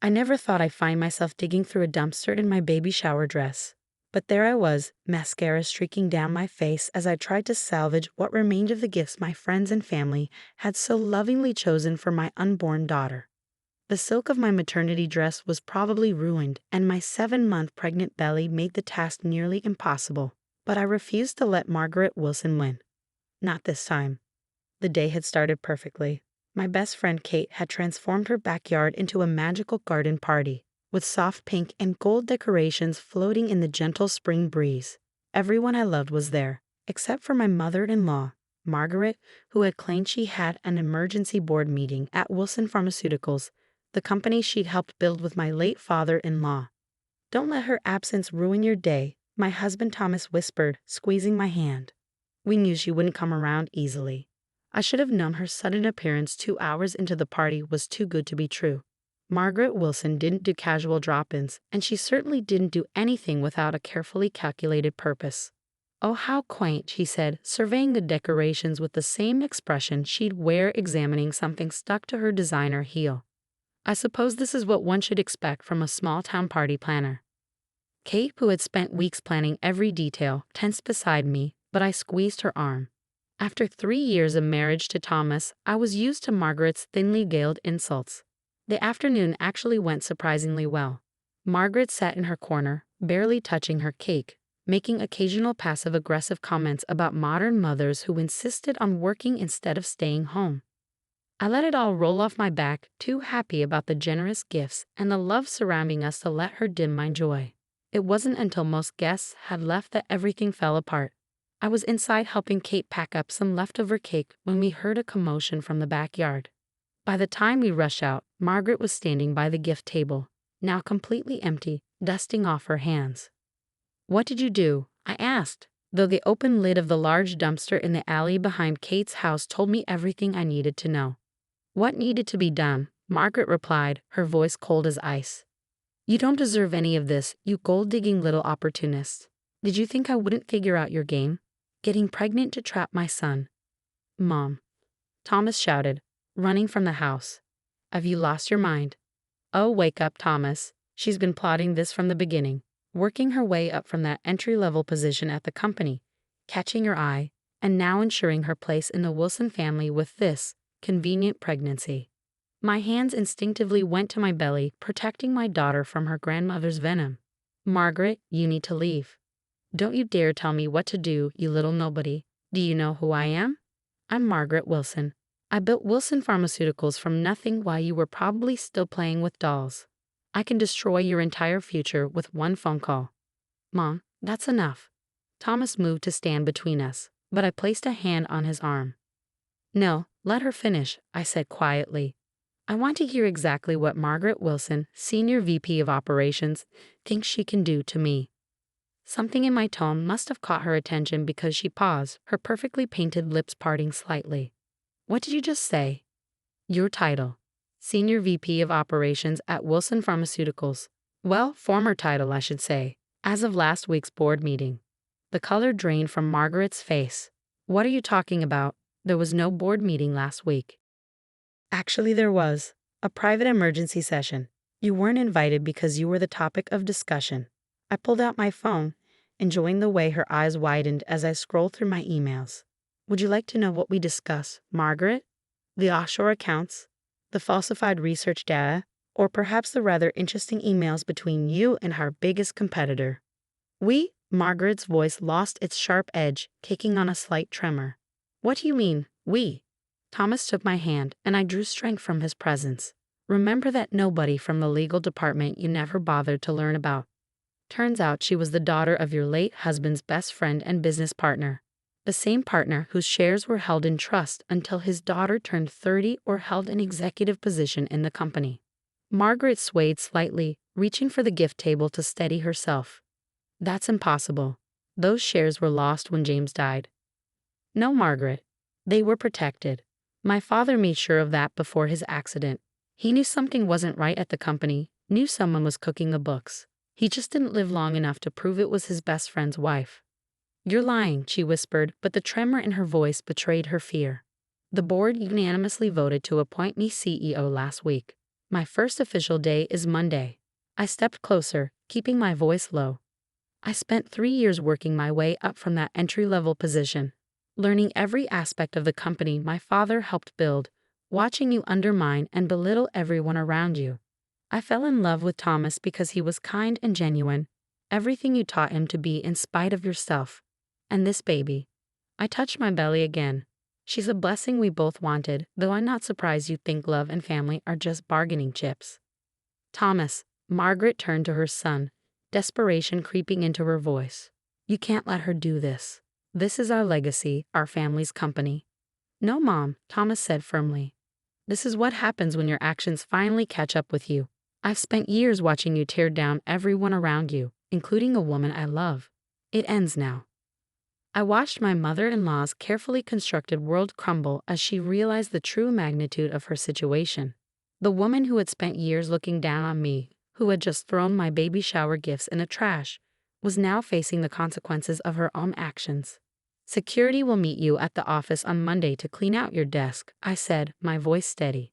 I never thought I'd find myself digging through a dumpster in my baby shower dress. But there I was, mascara streaking down my face as I tried to salvage what remained of the gifts my friends and family had so lovingly chosen for my unborn daughter. The silk of my maternity dress was probably ruined, and my 7-month pregnant belly made the task nearly impossible. But I refused to let Margaret Wilson win. Not this time. The day had started perfectly. My best friend Kate had transformed her backyard into a magical garden party, with soft pink and gold decorations floating in the gentle spring breeze. Everyone I loved was there, except for my mother-in-law, Margaret, who had claimed she had an emergency board meeting at Wilson Pharmaceuticals, the company she'd helped build with my late father-in-law. "Don't let her absence ruin your day," my husband Thomas whispered, squeezing my hand. We knew she wouldn't come around easily. I should have known her sudden appearance 2 hours into the party was too good to be true. Margaret Wilson didn't do casual drop-ins, and she certainly didn't do anything without a carefully calculated purpose. "Oh, how quaint," she said, surveying the decorations with the same expression she'd wear examining something stuck to her designer heel. "I suppose this is what one should expect from a small-town party planner." Kate, who had spent weeks planning every detail, tensed beside me, but I squeezed her arm. After 3 years of marriage to Thomas, I was used to Margaret's thinly veiled insults. The afternoon actually went surprisingly well. Margaret sat in her corner, barely touching her cake, making occasional passive-aggressive comments about modern mothers who insisted on working instead of staying home. I let it all roll off my back, too happy about the generous gifts and the love surrounding us to let her dim my joy. It wasn't until most guests had left that everything fell apart. I was inside helping Kate pack up some leftover cake when we heard a commotion from the backyard. By the time we rushed out, Margaret was standing by the gift table, now completely empty, dusting off her hands. "What did you do?" I asked, though the open lid of the large dumpster in the alley behind Kate's house told me everything I needed to know. "What needed to be done?" Margaret replied, her voice cold as ice. "You don't deserve any of this, you gold-digging little opportunist. Did you think I wouldn't figure out your game? Getting pregnant to trap my son." "Mom," Thomas shouted, running from the house. "Have you lost your mind?" "Oh, wake up, Thomas. She's been plotting this from the beginning, working her way up from that entry-level position at the company, catching your eye, and now ensuring her place in the Wilson family with this convenient pregnancy." My hands instinctively went to my belly, protecting my daughter from her grandmother's venom. "Margaret, you need to leave. Don't you dare tell me what to do, you little nobody. Do you know who I am? I'm Margaret Wilson. I built Wilson Pharmaceuticals from nothing while you were probably still playing with dolls. I can destroy your entire future with one phone call." "Mom, that's enough." Thomas moved to stand between us, but I placed a hand on his arm. "No, let her finish," I said quietly. "I want to hear exactly what Margaret Wilson, Senior VP of Operations, thinks she can do to me." Something in my tone must have caught her attention because she paused, her perfectly painted lips parting slightly. "What did you just say?" "Your title. Senior VP of Operations at Wilson Pharmaceuticals. Well, former title, I should say, as of last week's board meeting." The color drained from Margaret's face. "What are you talking about? There was no board meeting last week." "Actually, there was. A private emergency session. You weren't invited because you were the topic of discussion." I pulled out my phone, enjoying the way her eyes widened as I scrolled through my emails. "Would you like to know what we discussed, Margaret? The offshore accounts, the falsified research data, or perhaps the rather interesting emails between you and our biggest competitor?" "We?" Margaret's voice lost its sharp edge, kicking on a slight tremor. "What do you mean, we?" Thomas took my hand, and I drew strength from his presence. "Remember that nobody from the legal department you never bothered to learn about. Turns out she was the daughter of your late husband's best friend and business partner, the same partner whose shares were held in trust until his daughter turned 30 or held an executive position in the company." Margaret swayed slightly, reaching for the gift table to steady herself. "That's impossible. Those shares were lost when James died." "No, Margaret. They were protected. My father made sure of that before his accident. He knew something wasn't right at the company, knew someone was cooking the books. He just didn't live long enough to prove it was his best friend's wife." "You're lying," she whispered, but the tremor in her voice betrayed her fear. "The board unanimously voted to appoint me CEO last week. My first official day is Monday. I stepped closer, keeping my voice low. I spent 3 years working my way up from that entry-level position, learning every aspect of the company my father helped build, watching you undermine and belittle everyone around you. I fell in love with Thomas because he was kind and genuine, everything you taught him to be in spite of yourself. And this baby. I touched my belly again. She's a blessing we both wanted, though I'm not surprised you think love and family are just bargaining chips. Thomas, Margaret turned to her son, desperation creeping into her voice. You can't let her do this. This is our legacy, our family's company. No, Mom, Thomas said firmly. This is what happens when your actions finally catch up with you. I've spent years watching you tear down everyone around you, including a woman I love. It ends now. I watched my mother-in-law's carefully constructed world crumble as she realized the true magnitude of her situation. The woman who had spent years looking down on me, who had just thrown my baby shower gifts in the trash, was now facing the consequences of her own actions. Security will meet you at the office on Monday to clean out your desk, I said, my voice steady.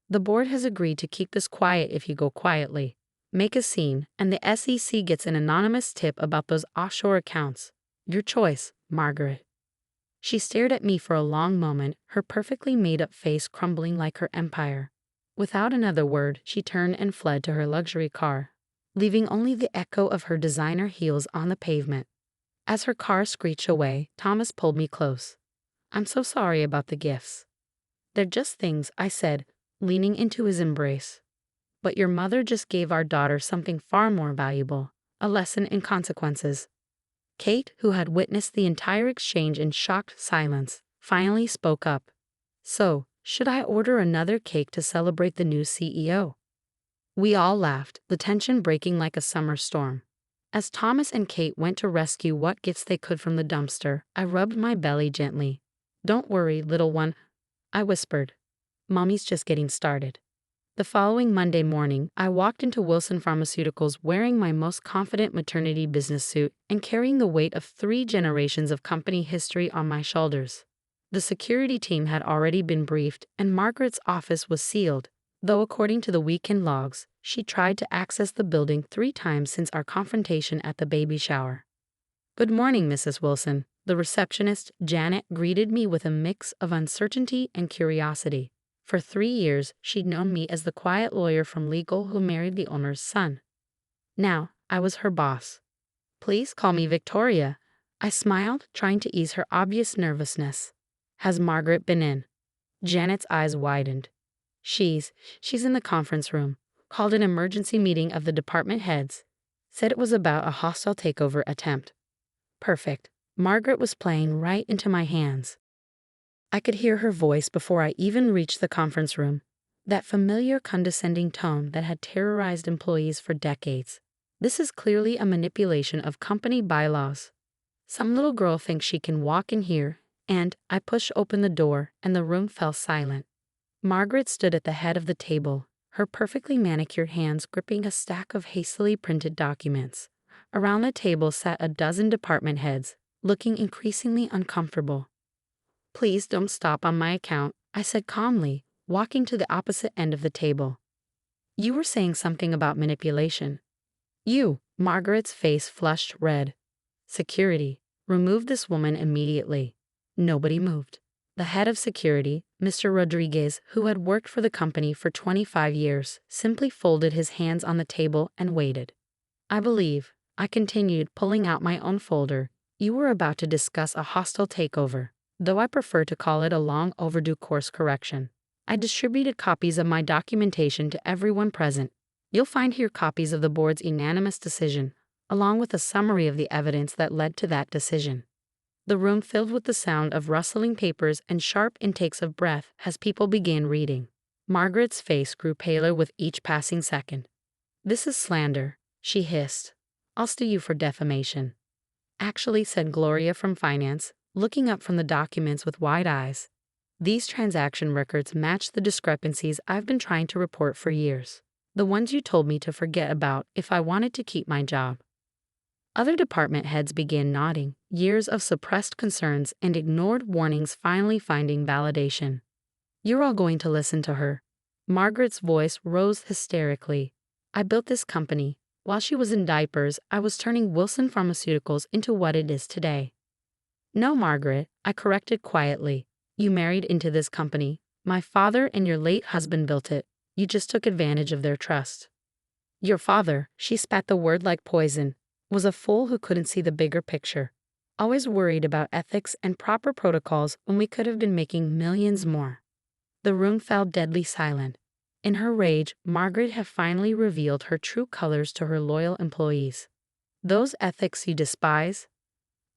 The board has agreed to keep this quiet if you go quietly. Make a scene, and the SEC gets an anonymous tip about those offshore accounts. Your choice, Margaret. She stared at me for a long moment, her perfectly made-up face crumbling like her empire. Without another word, she turned and fled to her luxury car, leaving only the echo of her designer heels on the pavement. As her car screeched away, Thomas pulled me close. I'm so sorry about the gifts. They're just things, I said, leaning into his embrace. But your mother just gave our daughter something far more valuable, a lesson in consequences. Kate, who had witnessed the entire exchange in shocked silence, finally spoke up. So, should I order another cake to celebrate the new CEO? We all laughed, the tension breaking like a summer storm. As Thomas and Kate went to rescue what gifts they could from the dumpster, I rubbed my belly gently. Don't worry, little one, I whispered. Mommy's just getting started. The following Monday morning, I walked into Wilson Pharmaceuticals wearing my most confident maternity business suit and carrying the weight of 3 generations of company history on my shoulders. The security team had already been briefed, and Margaret's office was sealed, though according to the weekend logs, she tried to access the building 3 times since our confrontation at the baby shower. Good morning, Mrs. Wilson. The receptionist, Janet, greeted me with a mix of uncertainty and curiosity. For 3 years, she'd known me as the quiet lawyer from legal who married the owner's son. Now, I was her boss. Please call me Victoria. I smiled, trying to ease her obvious nervousness. Has Margaret been in? Janet's eyes widened. She's in the conference room. Called an emergency meeting of the department heads. Said it was about a hostile takeover attempt. Perfect. Margaret was playing right into my hands. I could hear her voice before I even reached the conference room. That familiar condescending tone that had terrorized employees for decades. This is clearly a manipulation of company bylaws. Some little girl thinks she can walk in here, and I pushed open the door and the room fell silent. Margaret stood at the head of the table, her perfectly manicured hands gripping a stack of hastily printed documents. Around the table sat a dozen department heads, looking increasingly uncomfortable. Please don't stop on my account, I said calmly, walking to the opposite end of the table. You were saying something about manipulation. Margaret's face flushed red. Security, remove this woman immediately. Nobody moved. The head of security, Mr. Rodriguez, who had worked for the company for 25 years, simply folded his hands on the table and waited. I believe, I continued, pulling out my own folder, you were about to discuss a hostile takeover. Though I prefer to call it a long overdue course correction. I distributed copies of my documentation to everyone present. You'll find here copies of the board's unanimous decision, along with a summary of the evidence that led to that decision. The room filled with the sound of rustling papers and sharp intakes of breath as people began reading. Margaret's face grew paler with each passing second. This is slander, she hissed. I'll sue you for defamation. Actually, said Gloria from finance, looking up from the documents with wide eyes. These transaction records match the discrepancies I've been trying to report for years. The ones you told me to forget about if I wanted to keep my job. Other department heads began nodding, years of suppressed concerns and ignored warnings finally finding validation. You're all going to listen to her. Margaret's voice rose hysterically. I built this company. While she was in diapers, I was turning Wilson Pharmaceuticals into what it is today. No, Margaret, I corrected quietly. You married into this company. My father and your late husband built it. You just took advantage of their trust. Your father, she spat the word like poison, was a fool who couldn't see the bigger picture. Always worried about ethics and proper protocols when we could have been making millions more. The room fell deadly silent. In her rage, Margaret had finally revealed her true colors to her loyal employees. Those ethics you despise?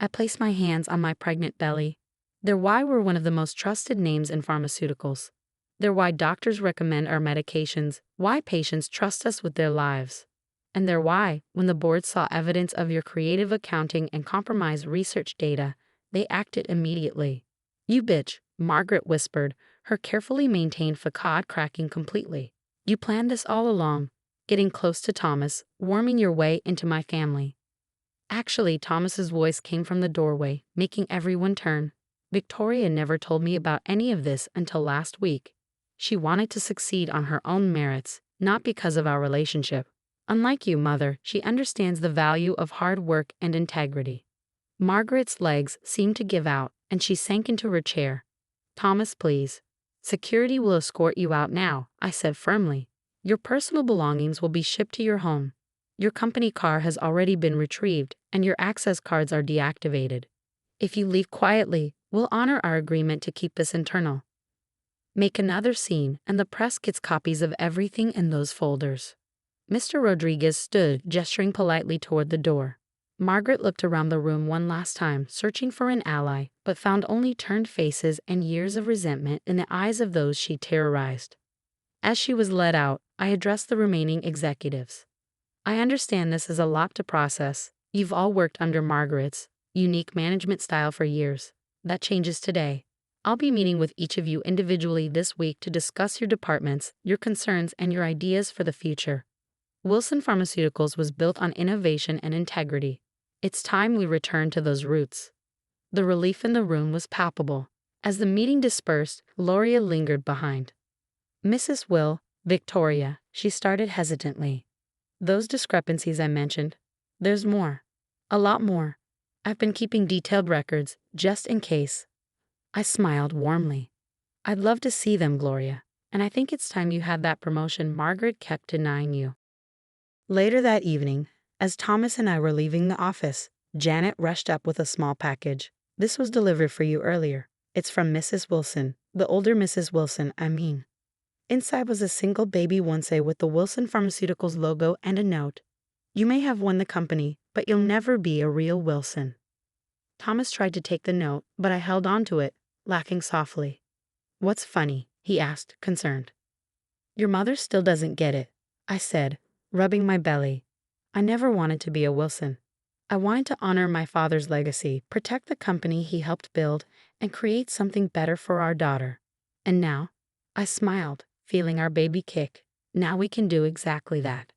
I placed my hands on my pregnant belly. They're why we're one of the most trusted names in pharmaceuticals. They're why doctors recommend our medications, why patients trust us with their lives. And they're why, when the board saw evidence of your creative accounting and compromised research data, they acted immediately. You bitch, Margaret whispered, her carefully maintained facade cracking completely. You planned this all along, getting close to Thomas, worming your way into my family. Actually, Thomas's voice came from the doorway, making everyone turn. Victoria never told me about any of this until last week. She wanted to succeed on her own merits, not because of our relationship. Unlike you, Mother, she understands the value of hard work and integrity. Margaret's legs seemed to give out, and she sank into her chair. Thomas, please. Security will escort you out now, I said firmly. Your personal belongings will be shipped to your home. Your company car has already been retrieved, and your access cards are deactivated. If you leave quietly, we'll honor our agreement to keep this internal. Make another scene, and the press gets copies of everything in those folders. Mr. Rodriguez stood, gesturing politely toward the door. Margaret looked around the room one last time, searching for an ally, but found only turned faces and years of resentment in the eyes of those she terrorized. As she was led out, I addressed the remaining executives. I understand this is a lot to process. You've all worked under Margaret's unique management style for years. That changes today. I'll be meeting with each of you individually this week to discuss your departments, your concerns, and your ideas for the future. Wilson Pharmaceuticals was built on innovation and integrity. It's time we return to those roots. The relief in the room was palpable. As the meeting dispersed, Gloria lingered behind. Mrs. Will, Victoria, she started hesitantly. Those discrepancies I mentioned, there's more. A lot more. I've been keeping detailed records, just in case. I smiled warmly. I'd love to see them, Gloria, and I think it's time you had that promotion Margaret kept denying you. Later that evening, as Thomas and I were leaving the office, Janet rushed up with a small package. This was delivered for you earlier. It's from Mrs. Wilson, the older Mrs. Wilson, I mean. Inside was a single baby onesie with the Wilson Pharmaceuticals logo and a note. You may have won the company, but you'll never be a real Wilson. Thomas tried to take the note, but I held on to it, laughing softly. What's funny? He asked, concerned. Your mother still doesn't get it, I said, rubbing my belly. I never wanted to be a Wilson. I wanted to honor my father's legacy, protect the company he helped build, and create something better for our daughter. And now, I smiled, feeling our baby kick. Now we can do exactly that.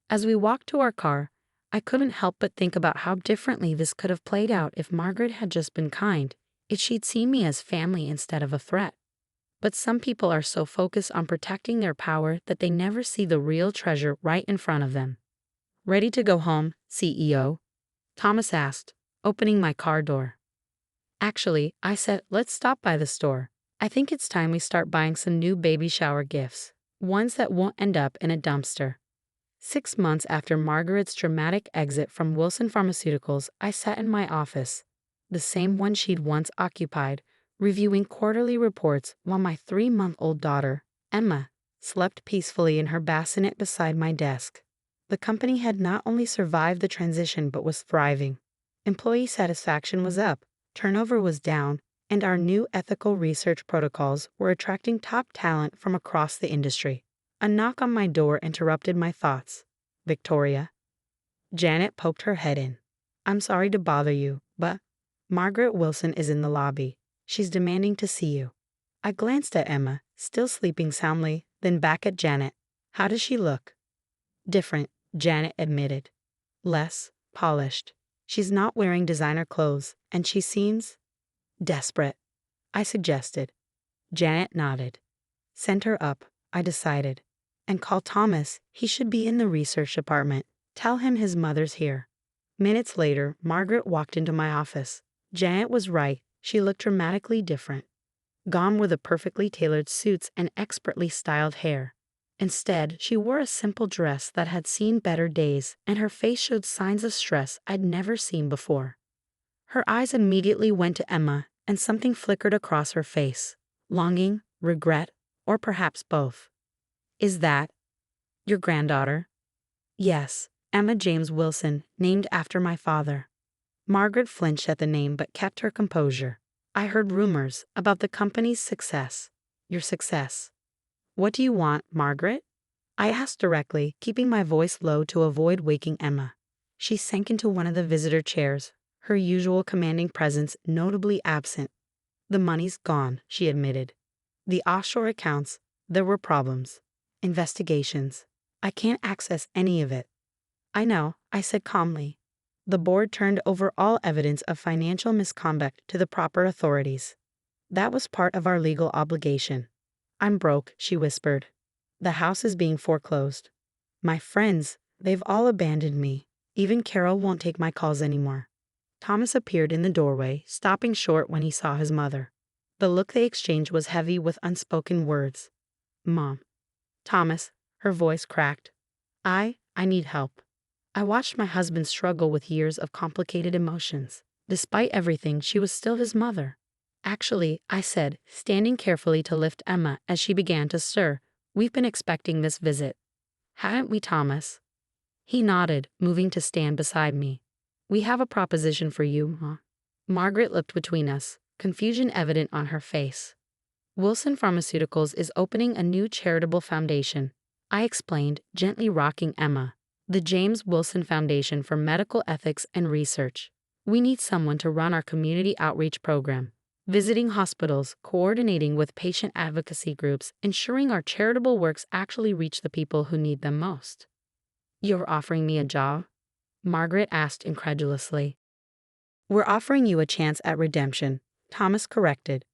As we walked to our car, I couldn't help but think about how differently this could have played out if Margaret had just been kind, if she'd seen me as family instead of a threat. But some people are so focused on protecting their power that they never see the real treasure right in front of them. Ready to go home, CEO? Thomas asked, opening my car door. Actually, I said, let's stop by the store. I think it's time we start buying some new baby shower gifts, ones that won't end up in a dumpster. 6 months after Margaret's dramatic exit from Wilson Pharmaceuticals, I sat in my office, the same one she'd once occupied, reviewing quarterly reports while my 3-month-old daughter, Emma, slept peacefully in her bassinet beside my desk. The company had not only survived the transition but was thriving. Employee satisfaction was up, turnover was down, and our new ethical research protocols were attracting top talent from across the industry. A knock on my door interrupted my thoughts. Victoria. Janet poked her head in. I'm sorry to bother you, but Margaret Wilson is in the lobby. She's demanding to see you. I glanced at Emma, still sleeping soundly, then back at Janet. How does she look? Different, Janet admitted. Less polished. She's not wearing designer clothes, and she seems desperate, I suggested. Janet nodded. Send her up, I decided. And call Thomas, he should be in the research department. Tell him his mother's here. Minutes later, Margaret walked into my office. Janet was right, she looked dramatically different. Gone were the perfectly tailored suits and expertly styled hair. Instead, she wore a simple dress that had seen better days, and her face showed signs of stress I'd never seen before. Her eyes immediately went to Emma, and something flickered across her face. Longing, regret, or perhaps both. "Is that your granddaughter?" "Yes, Emma James Wilson, named after my father." Margaret flinched at the name but kept her composure. "I heard rumors about the company's success." "Your success? What do you want, Margaret?" I asked directly, keeping my voice low to avoid waking Emma. She sank into one of the visitor chairs, her usual commanding presence notably absent. "The money's gone," she admitted. "The offshore accounts, there were problems. Investigations. I can't access any of it." "I know," I said calmly. "The board turned over all evidence of financial misconduct to the proper authorities. That was part of our legal obligation." "I'm broke," she whispered. "The house is being foreclosed. My friends, they've all abandoned me. Even Carol won't take my calls anymore." Thomas appeared in the doorway, stopping short when he saw his mother. The look they exchanged was heavy with unspoken words. "Mom." "Thomas," her voice cracked. I need help." I watched my husband struggle with years of complicated emotions. Despite everything, she was still his mother. "Actually," I said, standing carefully to lift Emma as she began to stir, "we've been expecting this visit. Hadn't we, Thomas?" He nodded, moving to stand beside me. "We have a proposition for you, Ma." Margaret looked between us, confusion evident on her face. "Wilson Pharmaceuticals is opening a new charitable foundation," I explained, gently rocking Emma. "The James Wilson Foundation for Medical Ethics and Research. We need someone to run our community outreach program, visiting hospitals, coordinating with patient advocacy groups, ensuring our charitable works actually reach the people who need them most." "You're offering me a job?" Margaret asked incredulously. "We're offering you a chance at redemption," Thomas corrected.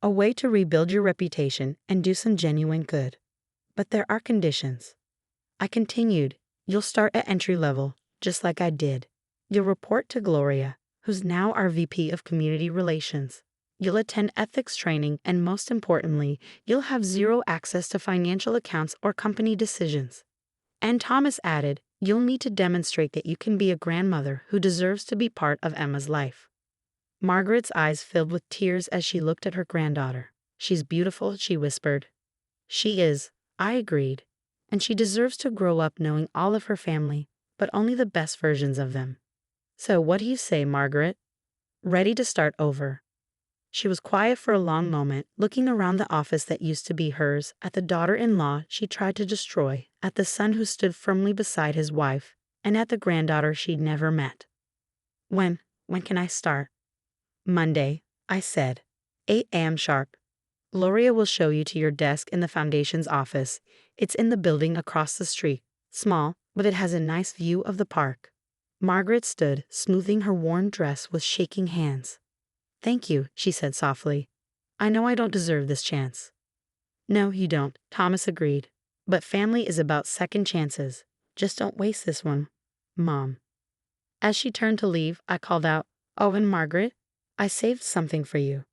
"A way to rebuild your reputation and do some genuine good. But there are conditions." I continued. "You'll start at entry level, just like I did. You'll report to Gloria, who's now our VP of Community Relations. You'll attend ethics training, and most importantly, you'll have zero access to financial accounts or company decisions." And Thomas added, "You'll need to demonstrate that you can be a grandmother who deserves to be part of Emma's life." Margaret's eyes filled with tears as she looked at her granddaughter. "She's beautiful," she whispered. "She is," I agreed. "And she deserves to grow up knowing all of her family, but only the best versions of them. So what do you say, Margaret? Ready to start over?" She was quiet for a long moment, looking around the office that used to be hers, at the daughter-in-law she tried to destroy, at the son who stood firmly beside his wife, and at the granddaughter she'd never met. When can I start?" "Monday," I said. 8 a.m. sharp. Gloria will show you to your desk in the foundation's office. It's in the building across the street. Small, but it has a nice view of the park." Margaret stood, smoothing her worn dress with shaking hands. "Thank you," she said softly. "I know I don't deserve this chance." "No, you don't," Thomas agreed. "But family is about second chances. Just don't waste this one, Mom." As she turned to leave, I called out, "Oh, and Margaret, I saved something for you."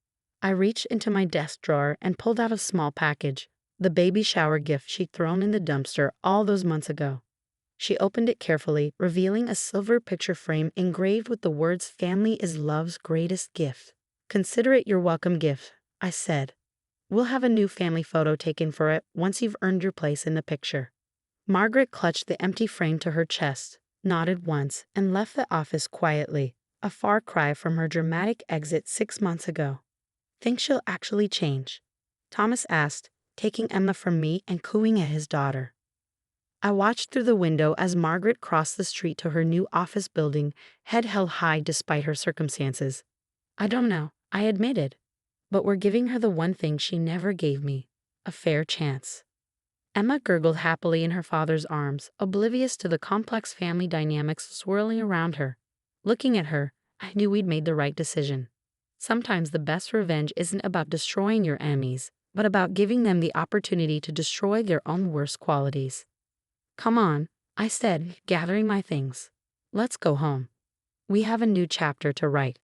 I reached into my desk drawer and pulled out a small package, the baby shower gift she'd thrown in the dumpster all those months ago. She opened it carefully, revealing a silver picture frame engraved with the words, "Family is love's greatest gift." "Consider it your welcome gift," I said. "We'll have a new family photo taken for it once you've earned your place in the picture." Margaret clutched the empty frame to her chest, nodded once, and left the office quietly, a far cry from her dramatic exit 6 months ago. "Think she'll actually change?" Thomas asked, taking Emma from me and cooing at his daughter. I watched through the window as Margaret crossed the street to her new office building, head held high despite her circumstances. "I don't know," I admitted. "But we're giving her the one thing she never gave me, a fair chance." Emma gurgled happily in her father's arms, oblivious to the complex family dynamics swirling around her. Looking at her, I knew we'd made the right decision. Sometimes the best revenge isn't about destroying your enemies, but about giving them the opportunity to destroy their own worst qualities. "Come on," I said, gathering my things. "Let's go home. We have a new chapter to write."